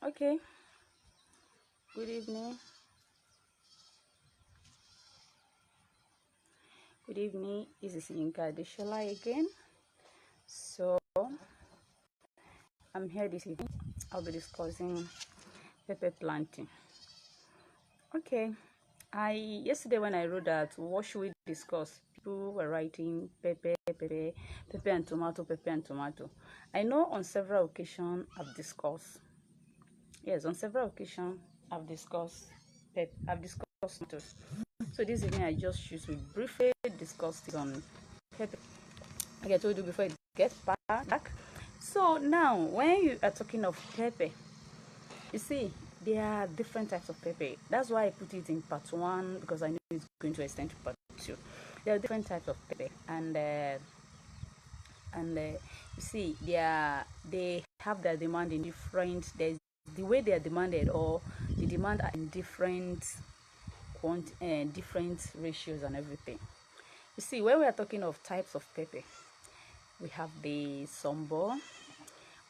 Okay, good evening. Good evening. This is Yinka Adeshola again. So, I'm here this evening. I'll be discussing pepper planting. Okay, yesterday when I wrote that, what should we discuss? People were writing pepper and tomato, pepper and tomato. I know on several occasions I've discussed. Yes, on several occasions I've discussed tomatoes. So this evening I just choose to briefly discuss it on pepper. Like I told you before it gets back. So now when you are talking of pepper, you see there are different types of pepper. That's why I put it in part one, because I know it's going to extend to part two. There are different types of pepper, and you see they have their demand in different. There's the way they are demanded, or the demand are in different ratios and everything. You see, when we are talking of types of pepper, we have the sombo,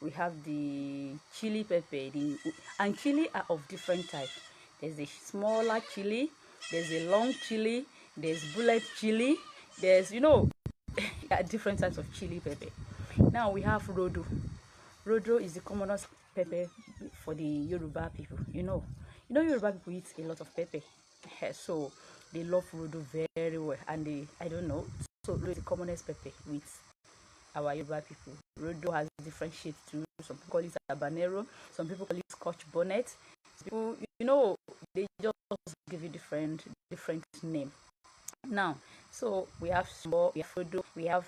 we have the chili pepper, and chili are of different type. There's a smaller chili, there's a long chili, there's bullet chili, there's different types of chili pepper. Now we have rodo. Rodo is the commonest pepper for the Yoruba people. Yoruba people eat a lot of pepper. So they love rodo very well, and I don't know. So rodo is the commonest pepper with our Yoruba people. Rodo has different shapes too. Some people call it habanero. Some people call it Scotch bonnet. Some people, they just give you different name. Now, so we have small, we have rodo, we have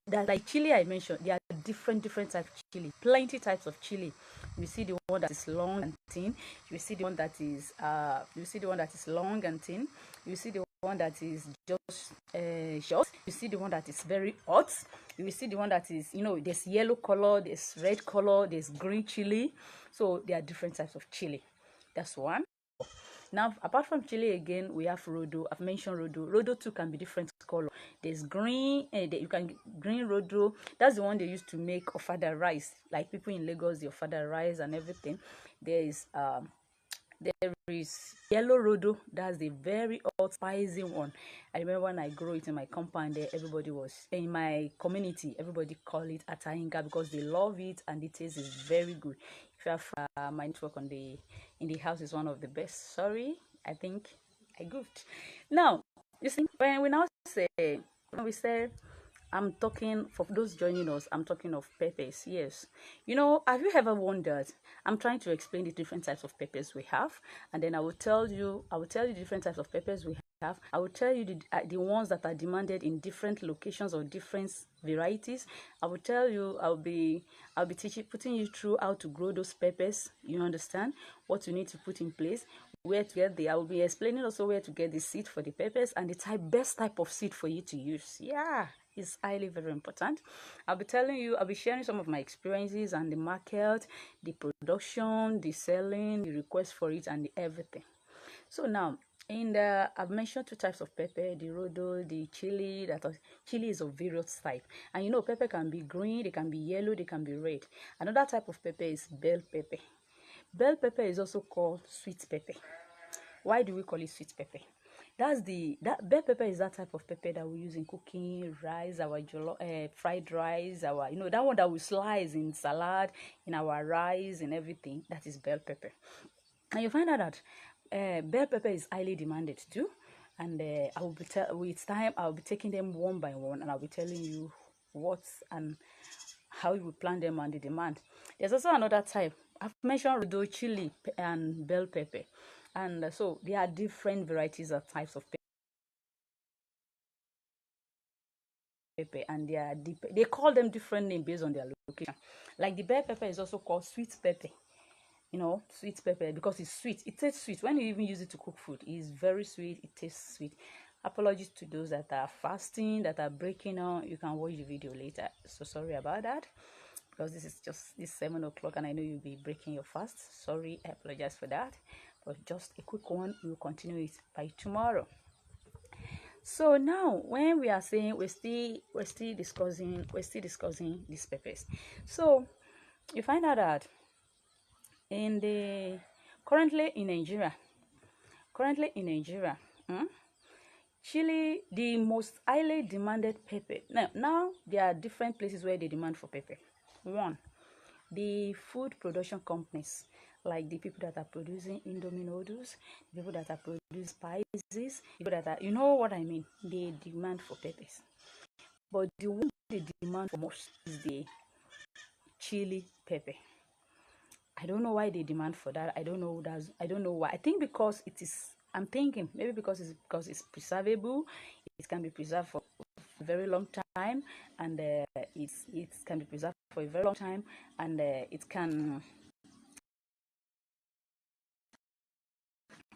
that, like chili I mentioned. There are different types of chili, plenty types of chili. You see the one that is long and thin. You see the one that is long and thin. You see the one that is just short. You see the one that is very hot. You see the one that is, there's yellow color, there's red color, there's green chili. So there are different types of chili. That's one. Now, apart from chili again, we have rodo. I've mentioned rodo. Rodo too can be different color. There's green, green rodo. That's the one they used to make ofada rice. Like people in Lagos, the ofada rice and everything. There is yellow rodo. That's the very hot, spicy one. I remember when I grew it in my compound there, everybody was in my community. Everybody call it atahinga because they love it and the taste is very good. If you have my network in the house is one of the best. Sorry, I think I goofed. Now, you see, when we say I'm talking, for those joining us, I'm talking of peppers. Yes. Have you ever wondered? I'm trying to explain the different types of peppers we have, and then I will tell you the different types of peppers we have. I will tell you the ones that are demanded in different locations or different varieties. I will tell you, I'll be putting you through how to grow those peppers. You understand what you need to put in place, where to get I will be explaining also where to get the seed for the peppers and the best type of seed for you to use. Yeah, it's highly very important. I'll be sharing some of my experiences and the market, the production, the selling, the request for it, and everything. So now, I've mentioned two types of pepper: the rodo, the chili. Chili is of various type, and pepper can be green, they can be yellow, they can be red. Another type of pepper is bell pepper. Bell pepper is also called sweet pepper. Why do we call it sweet pepper? That bell pepper is that type of pepper that we use in cooking rice, our fried rice, our that one that we slice in salad, in our rice and everything. That is bell pepper. And you find out that bell pepper is highly demanded too. And with time I'll be taking them one by one, and I'll be telling you what and how you plant them and the demand. There's also another type. I've mentioned rodo, chili, and bell pepper, and so there are different varieties of types of pepper, and they call them different names based on their location. Like the bell pepper is also called sweet pepper. Sweet pepper because it's sweet. It tastes sweet. When you even use it to cook food, it's very sweet. It tastes sweet. Apologies to those that are fasting, that are breaking on. You can watch the video later. So sorry about that, because this 7 o'clock and I know you'll be breaking your fast. Sorry, I apologize for that. But just a quick one, we'll continue it by tomorrow. So now when we are saying we're still discussing these peppers. So you find out that In the currently in Nigeria, currently in Nigeria, chili, the most highly demanded pepper. Now there are different places where they demand for pepper. One, the food production companies, like the people that are producing Indomie noodles, the people that are producing spices, people that are, you know what I mean, they demand for peppers. But the one they demand for most is the chili pepper. I don't know why they demand for that. I don't know that's I don't know why. I think because it is, I'm thinking maybe because it's preservable. It can be preserved for a very long time, and it can be preserved for a very long time, and it can,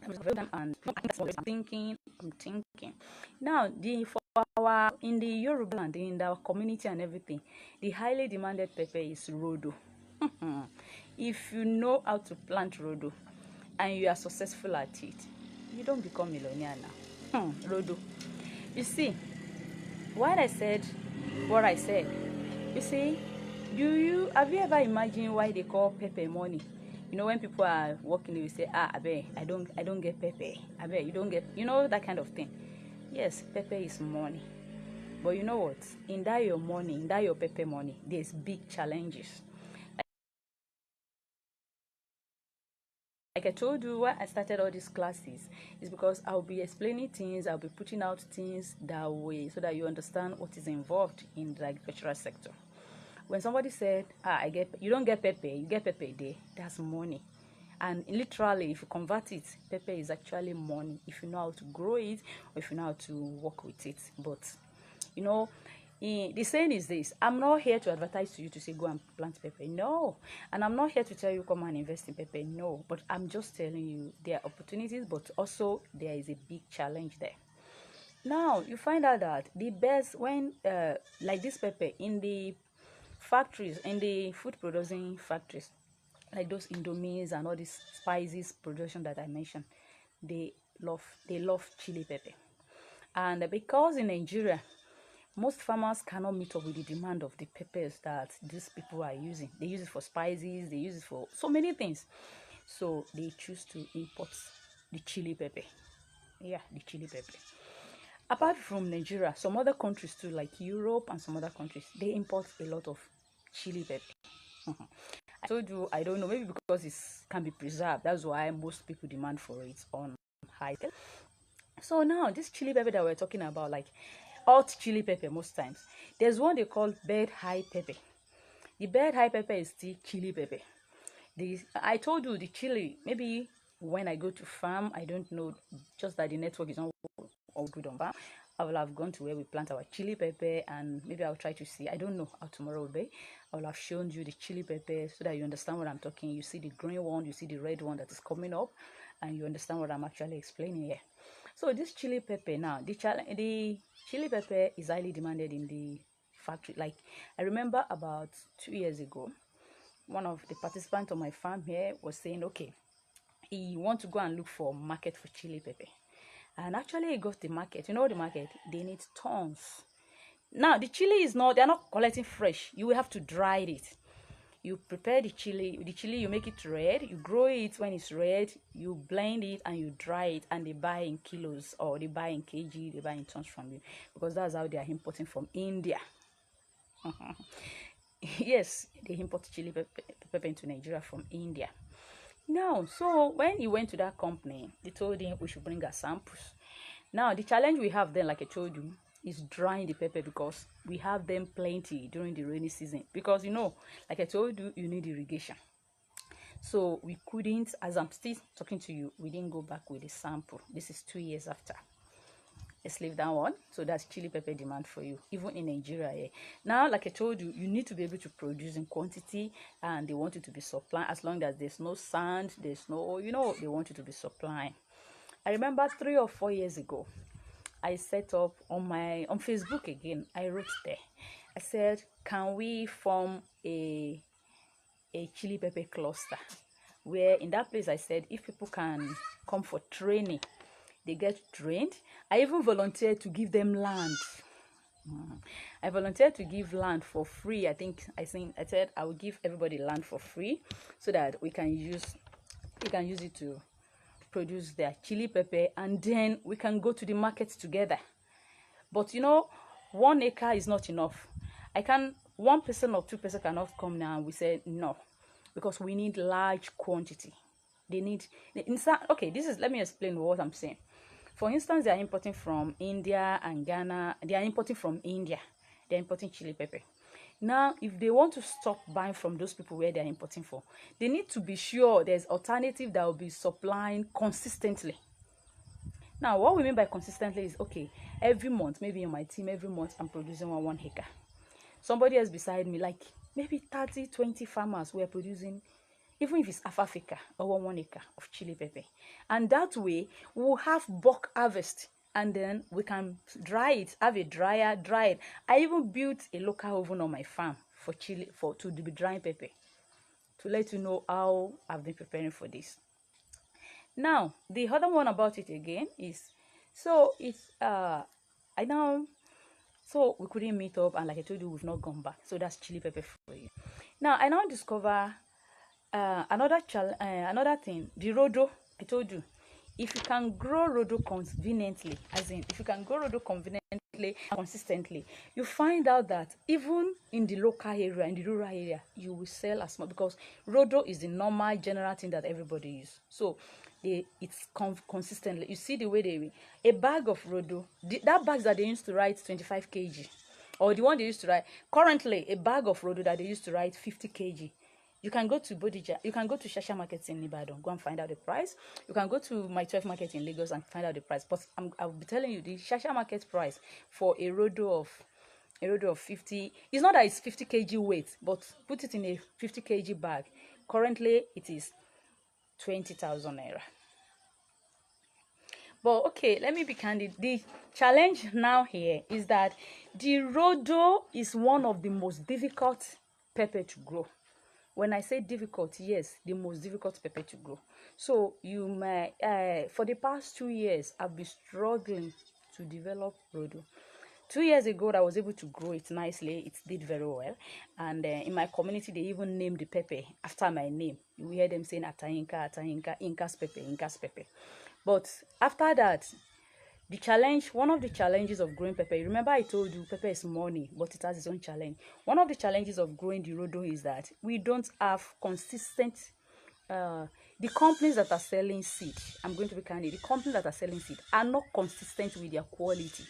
and I'm thinking now, the for our in the Yoruba land, in our community and everything, the highly demanded pepper is rodo. If you know how to plant rodo and you are successful at it, you don't become millionaire now. Rodo. You see, why I said what I said, you see, have you ever imagined why they call pepper money? You know, when people are working, they will say, I bet I don't get pepper. I bet you don't get, that kind of thing. Yes, pepper is money. But you know what? In that your money, in that your pepper money, there's big challenges. Like I told you, why I started all these classes is because I'll be explaining things, I'll be putting out things that way so that you understand what is involved in the agricultural sector. When somebody said, you don't get pepper, you get pepper a day, that's money. And literally, if you convert it, pepper is actually money if you know how to grow it or if you know how to work with it. But you know, the saying is this: I'm not here to advertise to you to say go and plant pepper. No. And I'm not here to tell you come and invest in pepper. No. But I'm just telling you there are opportunities, but also there is a big challenge there. Now you find out that the best when like this pepper in the factories, in the food producing factories, like those Indomies and all these spices production that I mentioned, they love chili pepper. And because in Nigeria, most farmers cannot meet up with the demand of the peppers that these people are using. They use it for spices, they use it for so many things. So they choose to import the chili pepper. Yeah, the chili pepper. Apart from Nigeria, some other countries too, like Europe and some other countries, they import a lot of chili pepper. I told you, I don't know, maybe because it can be preserved. That's why most people demand for it on high. So now, this chili pepper that we're talking about, like hot chili pepper most times, there's one they call bed high pepper. The bed high pepper is still chili pepper. I told you the chili, maybe when I go to farm, I don't know, just that the network is not all good on farm. I will have gone to where we plant our chili pepper and maybe I'll try to see. I don't know how tomorrow will be. I will have shown you the chili pepper so that you understand what I'm talking. You see the green one, you see the red one that is coming up, and you understand what I'm actually explaining here. So this chili pepper now, the chili pepper is highly demanded in the factory. Like I remember about 2 years ago, one of the participants on my farm here was saying, okay, he want to go and look for market for chili pepper. And actually he got the market. You know the market, they need tons. Now the chili is not, they're not collecting fresh. You will have to dry it. You prepare the chili, you make it red, you grow it. When it's red, you blend it and you dry it, and they buy in kilos or they buy in kg, they buy in tons from you, because that's how they are importing from India. Yes, they import chili pepper into Nigeria from India. Now, so when he went to that company, they told him we should bring our samples. Now, the challenge we have then, like I told you, is drying the pepper, because we have them plenty during the rainy season. Because, like I told you, you need irrigation. So we couldn't, as I'm still talking to you, we didn't go back with a sample. This is 2 years after. Let's leave that one. So that's chili pepper demand for you, even in Nigeria. Yeah. Now, like I told you, you need to be able to produce in quantity, and they want you to be supplying. As long as there's no sand, there's no, they want you to be supplying. I remember 3 or 4 years ago, I set up on Facebook again. I wrote there. I said, can we form a chili pepper cluster? Where in that place I said, if people can come for training, they get trained. I even volunteered to give them land. I volunteered to give land for free. I said I will give everybody land for free so that we can use it to produce their chili pepper, and then we can go to the market together. But 1 acre is not enough. One person or two person cannot come now and we say no, because we need large quantity. Okay, let me explain what I'm saying. For instance, they are importing from India and Ghana. They are importing from India. They're importing chili pepper. Now, if they want to stop buying from those people where they're importing for, they need to be sure there's alternative that will be supplying consistently. Now, what we mean by consistently is, okay, every month, maybe in my team, every month I'm producing 1 acre. Somebody else beside me, like maybe 30, 20 farmers were producing, even if it's half acre or 1 acre of chili pepper. And that way, we'll have bulk harvest. And then we can dry it, have a dryer, dry it. I even built a local oven on my farm for chili, to be drying pepper, to let you know how I've been preparing for this. Now, the other one about it again is, so we couldn't meet up, and like I told you, we've not gone back. So that's chili pepper for you. Now, I now discover another thing, the rodo. I told you, if you can grow rodo conveniently, as in if you can grow rodo conveniently and consistently, you find out that even in the local area, in the rural area, you will sell as much, because rodo is the normal general thing that everybody uses. So it's consistently. You see the way a bag of rodo, that bag that they used to write 25 kg, or the one they used to write, currently a bag of rodo that they used to write 50 kg. You can go to Bodija, you can go to Shasha Market in Ibadan, go and find out the price. You can go to my 12 market in Lagos and find out the price. But I'll be telling you the Shasha Market price for a rodo of 50. It's not that it's 50 kg weight, but put it in a 50 kg bag. Currently, it is 20,000 naira. But okay, let me be candid. The challenge now here is that the rodo is one of the most difficult pepper to grow. When I say difficult, yes, the most difficult pepper to grow. So you may, for the past 2 years, I've been struggling to develop rodo. 2 years ago, I was able to grow it nicely. It did very well. And in my community, they even named the pepper after my name. You hear them saying Atayinka, Atayinka, Inka's pepper, Inka's pepper. But after that, one of the challenges of growing pepper, remember I told you pepper is money, but it has its own challenge. One of the challenges of growing the rodo is that we don't have consistent, the companies that are selling seed, I'm going to be candid, the companies that are selling seed are not consistent with their quality.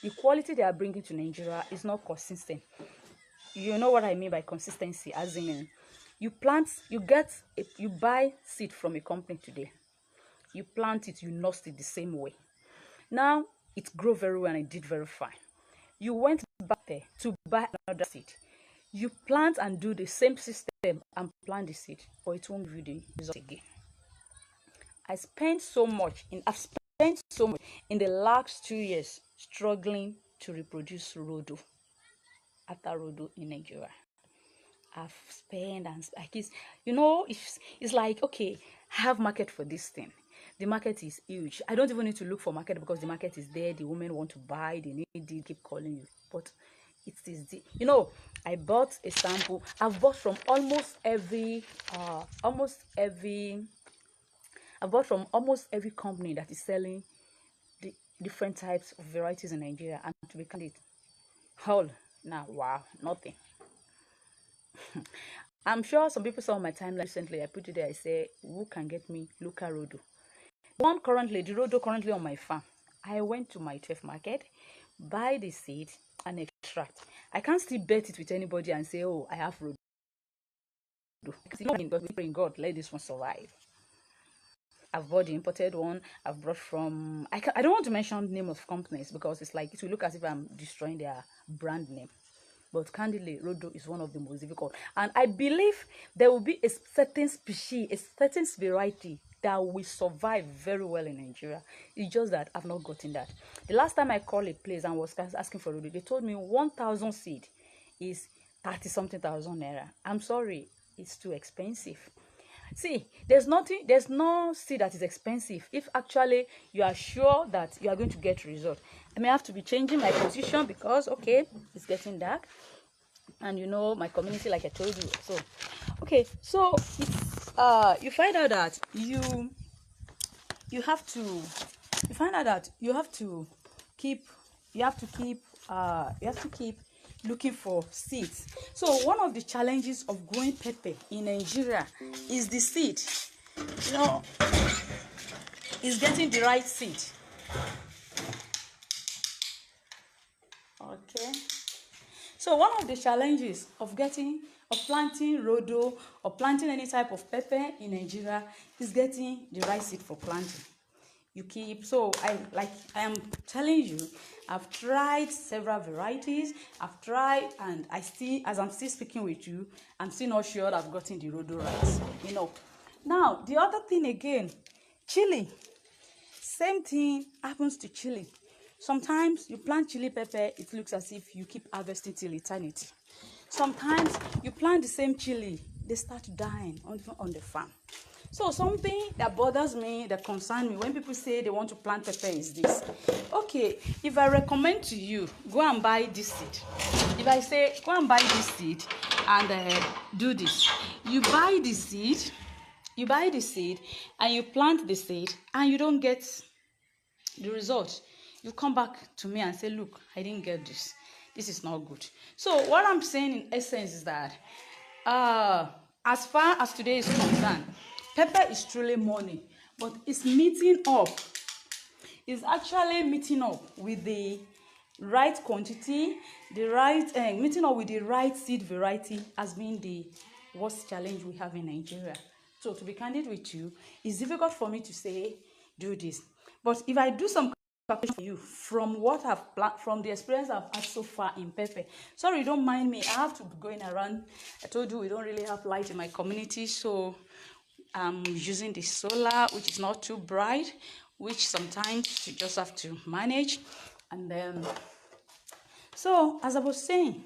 The quality they are bringing to Nigeria is not consistent. You know what I mean by consistency, as in you buy seed from a company today, you plant it, you nurse it the same way. Now, it grew very well and it did very fine. You went back there to buy another seed. You plant and do the same system and plant the seed, but it won't give you the result again. I've spent so much in the last 2 years struggling to reproduce rodo, after rodo in Nigeria. I've spent and it's like, okay, I have market for this thing. The market is huge. I don't even need to look for market because the market is there. The women want to buy. They need it. Keep calling you. But it is I bought a sample. I've bought from almost every company that is selling the different types of varieties in Nigeria. And to be candid, wow, nothing. I'm sure some people saw my timeline recently. I put it there. I say, who can get me local rodo? The rodo currently on my farm. I went to my 12 market, buy the seed and extract. I can't still bet it with anybody and say, oh, I have rodo. Because we pray in God, let this one survive. I've bought the imported one. I've brought from, I don't want to mention the name of companies because it's like, it will look as if I'm destroying their brand name. But candidly, rodo is one of the most difficult. And I believe there will be a certain species, a certain variety that will survive very well in Nigeria. It's just that I've not gotten that. The last time I called a place and was asking for rodo, they told me 1,000 seed is 30-something thousand naira. I'm sorry, it's too expensive. See, there's no seed that is expensive if actually you are sure that you are going to get result. I may have to be changing my position because okay, it's getting dark, and you know my community, like I told you. So okay, so it's you find out that you have to you find out that you have to keep looking for seeds. So one of the challenges of growing pepper in Nigeria is the seed. You know, is getting the right seed. Okay. So one of the challenges of planting rodo or planting any type of pepper in Nigeria is getting the right seed for planting. I am telling you, I've tried several varieties. I've tried, and as I'm still speaking with you, I'm still not sure I've gotten the rodo right. You know. Now the other thing again, chili. Same thing happens to chili. Sometimes you plant chili pepper, it looks as if you keep harvesting till eternity. Sometimes you plant the same chili, they start dying on the farm. So something that bothers me, that concerns me when people say they want to plant pepper is this. Okay, if I recommend to you, go and buy this seed. If I say, go and buy this seed and do this. You buy the seed and you plant the seed and you don't get the result. You come back to me and say, look, I didn't get this. This is not good. So what I'm saying in essence is that as far as today is concerned, pepper is truly money, but it's actually meeting up with the right quantity, meeting up with the right seed variety has been the worst challenge we have in Nigeria. So to be candid with you, it's difficult for me to say do this. But if I do some calculation for you from what I've planned, from the experience I've had so far in pepper. Sorry, don't mind me. I have to be going around. I told you we don't really have light in my community, so I'm using the solar, which is not too bright, which sometimes you just have to manage. And then, so as I was saying,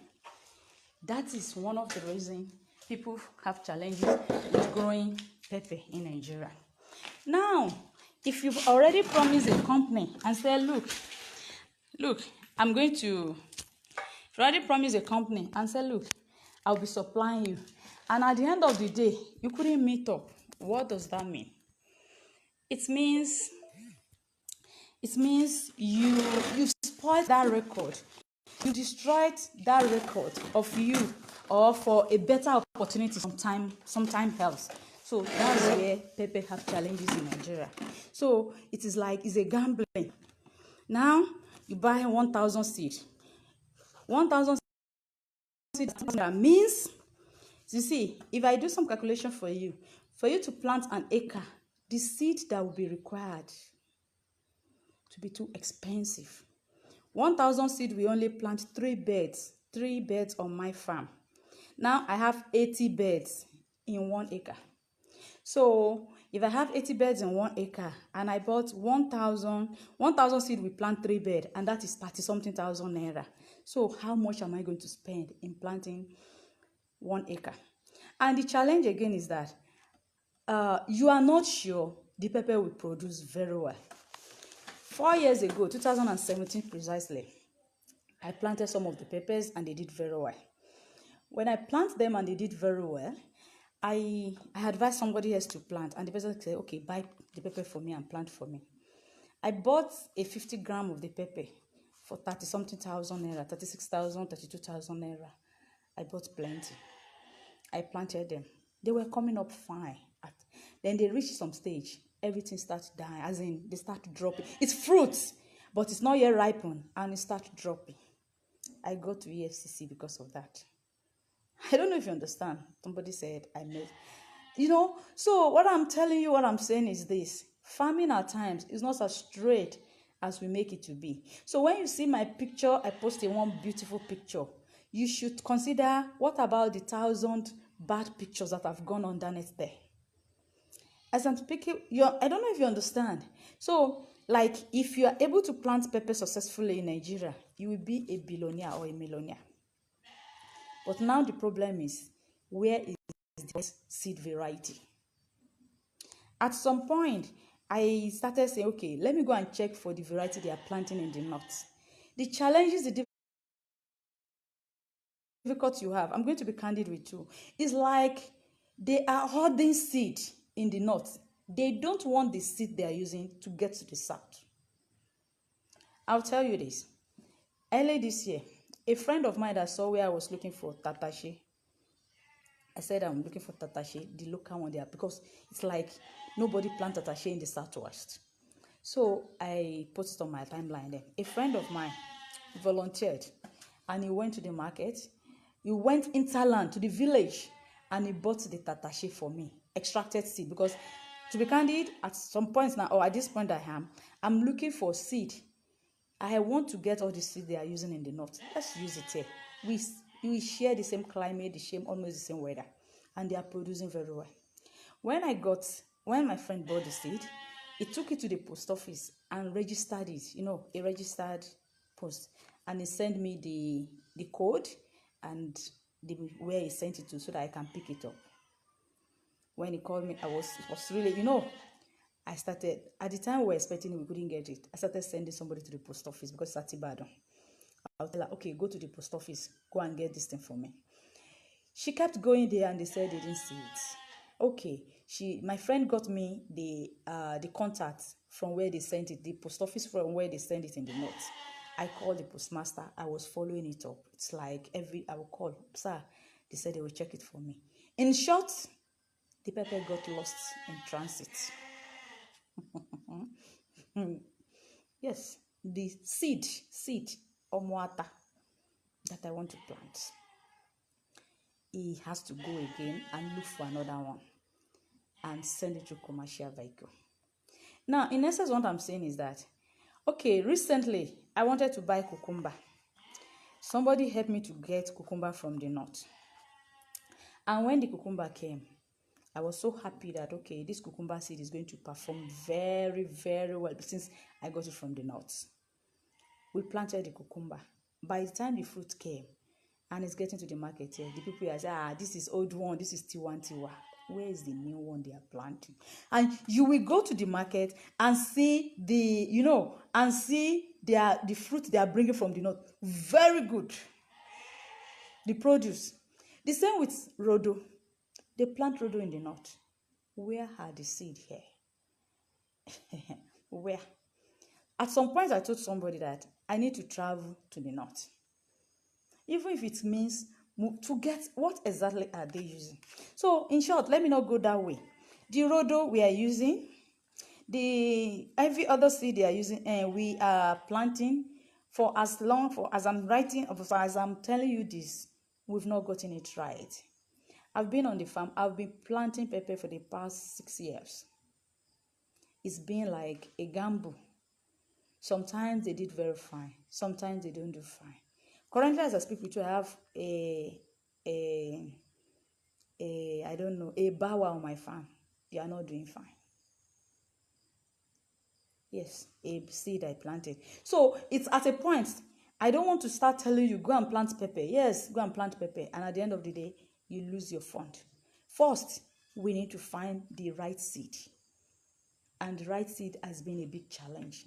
that is one of the reasons people have challenges with growing pepper in Nigeria. Now, if you've already promised a company and said, look, I'm going to, if you already promised a company and said, look, I'll be supplying you, and at the end of the day, you couldn't meet up, what does that mean? It means you've spoiled that record. You destroyed that record of you, or for a better opportunity sometime else. So that's where pepper have challenges in Nigeria. So it is like it's a gambling. Now you buy 1,000 seed. 1,000 seed means, you see, if I do some calculation for you to plant an acre, the seed that will be required to be too expensive. 1,000 seed, we only plant 3 beds on my farm. Now I have 80 beds in 1 acre. So if I have 80 beds in 1 acre and I bought 1,000 seed, we plant 3 beds, and that is 30-something thousand naira. So how much am I going to spend in planting 1 acre? And the challenge again is that you are not sure the pepper will produce very well. 4 years ago, 2017 precisely, I planted some of the peppers and they did very well. When I plant them and they did very well, I advised somebody else to plant, and the person said, okay, buy the pepper for me and plant for me. I bought a 50 gram of the pepper for 30-something thousand naira, 36,000, 32,000 naira. I bought plenty. I planted them. They were coming up fine. Then they reached some stage. Everything starts dying, as in they start dropping. It's fruits, but it's not yet ripened, and it starts dropping. I got to EFCC because of that. I don't know if you understand. Somebody said I made, so what I'm telling you, what I'm saying is this: farming at times is not as straight as we make it to be. So when you see my picture, I posted one beautiful picture. You should consider, what about the 1,000 bad pictures that have gone underneath there? As I'm speaking, I don't know if you understand. So, like, if you are able to plant pepper successfully in Nigeria, you will be a billionaire or a millionaire. But now the problem is, where is the seed variety? At some point, I started saying, okay, let me go and check for the variety they are planting in the north. The challenges, the difficult you have, I'm going to be candid with you, is like they are hoarding seed in the north. They don't want the seed they are using to get to the south. I'll tell you this. Early this year, a friend of mine that saw where I was looking for tatashe, I said I'm looking for tatashe, the local one there, because it's like nobody plant tatashe in the southwest. So I put it on my timeline there. A friend of mine volunteered and he went to the market. He went interland to the village and he bought the tatashe for me, extracted seed. Because to be candid, at some point now, or at this point I'm looking for seed. I want to get all the seed they are using in the north. Let's use it here. We share the same climate, almost the same weather, and they are producing very well. When my friend bought the seed, he took it to the post office and registered it, a registered post, and he sent me the code and where he sent it to so that I can pick it up. When he called me, it was really, I started, at the time we were expecting it, we couldn't get it. I started sending somebody to the post office because it's at Ibadan. I'll tell her, okay, go to the post office, go and get this thing for me. She kept going there and they said they didn't see it. Okay, my friend got me the contact from where they sent it, the post office from where they sent it in the north. I called the postmaster. I was following it up. It's like I will call, sir. They said they will check it for me. In short, the pepper got lost in transit. Yes, the seed, omoata, that I want to plant. He has to go again and look for another one and send it to commercial vehicle. Now, in essence, what I'm saying is that, okay, recently I wanted to buy cucumber. Somebody helped me to get cucumber from the north. And when the cucumber came, I was so happy that, okay, this cucumber seed is going to perform very, very well since I got it from the north. We planted the cucumber. By the time the fruit came and it's getting to the market here, the people are saying, this is old one, this is tiwa. Where is the new one they are planting? And you will go to the market and see the fruit they are bringing from the north. Very good. The produce. The same with Rodo. They plant Rodo in the north. Where are the seed here? Where? At some point, I told somebody that I need to travel to the north. Even if it means to get what exactly are they using. So, in short, let me not go that way. The Rodo we are using, every other seed they are using, and we are planting for as I'm writing, as I'm telling you this, we've not gotten it right. I've been on the farm. I've been planting pepper for the past 6 years. It's been like a gamble. Sometimes they did very fine. Sometimes they don't do fine. Currently, as I speak with you, I have a bawa on my farm. They are not doing fine. Yes, a seed I planted. So it's at a point, I don't want to start telling you, go and plant pepper. Yes, go and plant pepper. And at the end of the day, you lose your fund. First, we need to find the right seed. And the right seed has been a big challenge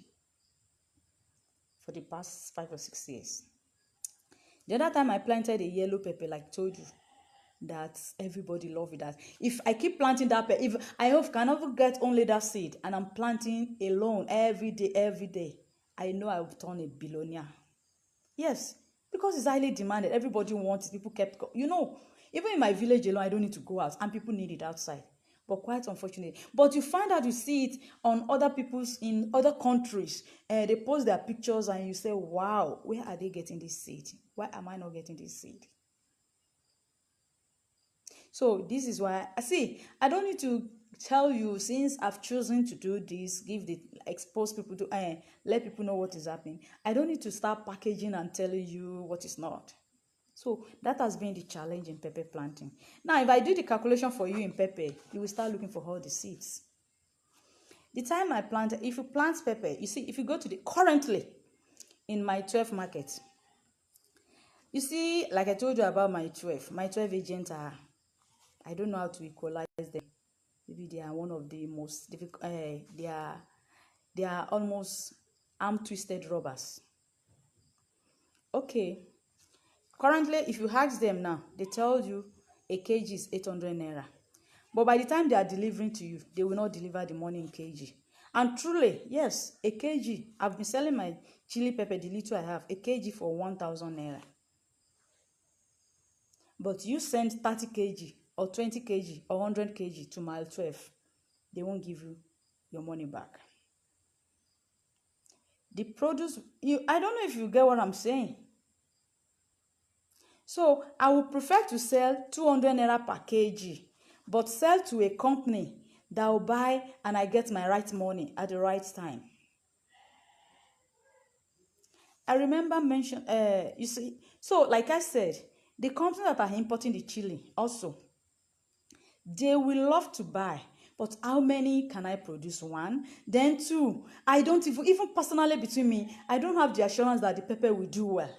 for the past 5 or 6 years. The other time I planted a yellow pepper, like I told you, that everybody love it. That if I keep planting that pepper, if I hope can never get only that seed and I'm planting alone every day, I know I will turn a billionaire. Yes, because it's highly demanded. Everybody wants it. People kept, even in my village alone, I don't need to go out and people need it outside. But quite unfortunate. But you find out, you see it on other people's, in other countries. They post their pictures and you say, wow, where are they getting this seed? Why am I not getting this seed? So this is why, I don't need to tell you, since I've chosen to do this, expose people to, let people know what is happening. I don't need to start packaging and telling you what is not. So that has been the challenge in pepper planting. Now, if I do the calculation for you in pepper, you will start looking for all the seeds. The time I planted, if you plant pepper, you see, if you go to currently in my 12 market, you see, like I told you about my 12 agents are, I don't know how to equalize them. Maybe they are one of the most difficult, they are almost arm twisted robbers. Okay, currently if you ask them now, they tell you a kg is 800 naira. But by the time they are delivering to you, they will not deliver the money in kg. And truly, yes, a kg, I've been selling my chili pepper, the little I have, a kg for 1,000 naira. But you send 30 kg or 20 kg or 100 kg to mile 12, they won't give you your money back. The produce, I don't know if you get what I'm saying. So I would prefer to sell 200 naira per kg, but sell to a company that will buy and I get my right money at the right time. I remember you see, so like I said, the company that are importing the chili also, they will love to buy, but how many can I produce? One, then two, I don't even personally between me, I don't have the assurance that the pepper will do well.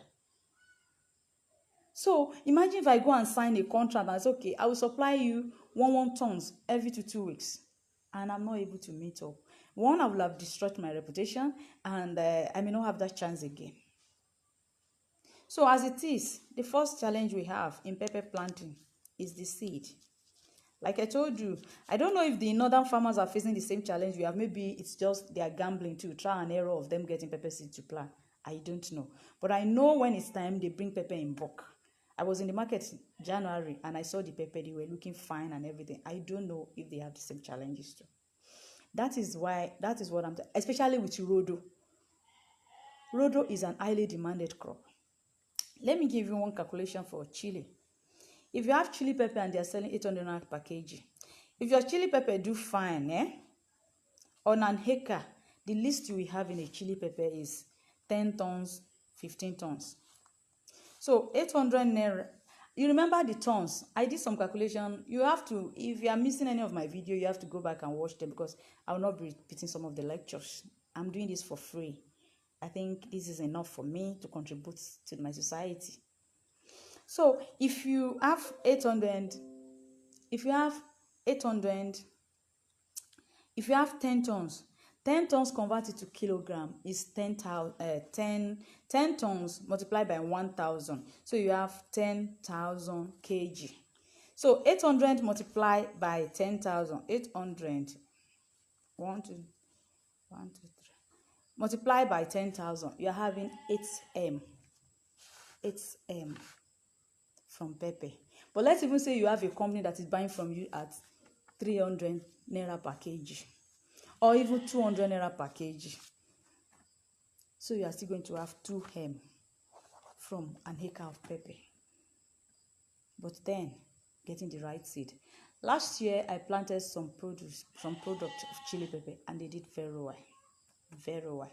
So imagine if I go and sign a contract and say, okay, I will supply you 1 tons every 2 weeks, and I'm not able to meet up. One, I will have destroyed my reputation, and I may not have that chance again. So as it is, the first challenge we have in pepper planting is the seed. Like I told you, I don't know if the northern farmers are facing the same challenge we have. Maybe it's just they are gambling to try and error of them getting pepper seed to plant. I don't know. But I know when it's time, they bring pepper in bulk. I was in the market in January and I saw the pepper. They were looking fine and everything. I don't know if they have the same challenges too. That is what I'm saying, especially with Rodo. Rodo is an highly demanded crop. Let me give you one calculation for chili. If you have chili pepper and they are selling 800 naira per kg, if your chili pepper do fine, on an acre, the least you will have in a chili pepper is 10 tons, 15 tons. So 800 naira. You remember the tons? I did some calculation. You have to, if you are missing any of my video, you have to go back and watch them because I will not be repeating some of the lectures. I'm doing this for free. I think this is enough for me to contribute to my society. So if you have 800, if you have 10 tons, 10 tons converted to kilogram is 10 tons multiplied by 1,000. So you have 10,000 kg. So 800 multiplied by 10,000, 800, 1, 2, 3. Multiplied by 10,000, you're having 8M. 8M from pepper. But let's even say you have a company that is buying from you at 300 naira per kg or even 200 naira per kg. So you are still going to have 2M from an acre of pepper. But then, getting the right seed. Last year, I planted some product of chili pepper and they did very well. Very well.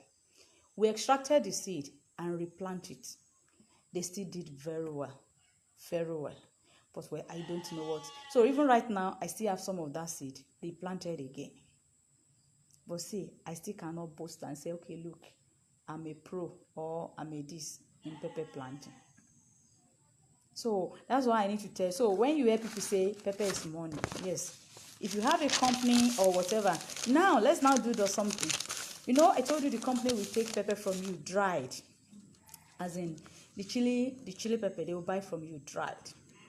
We extracted the seed and replanted it. They still did very well. Very well. But well, I don't know what. So even right now, I still have some of that seed. They planted again. But see, I still cannot boast and say, okay, look, I'm a pro or I'm a this in pepper planting. So that's why I need to tell. So when you hear people say pepper is money, yes. If you have a company or whatever, now let's now do something. You know, I told you the company will take pepper from you dried. As in the chili pepper, they will buy from you dried.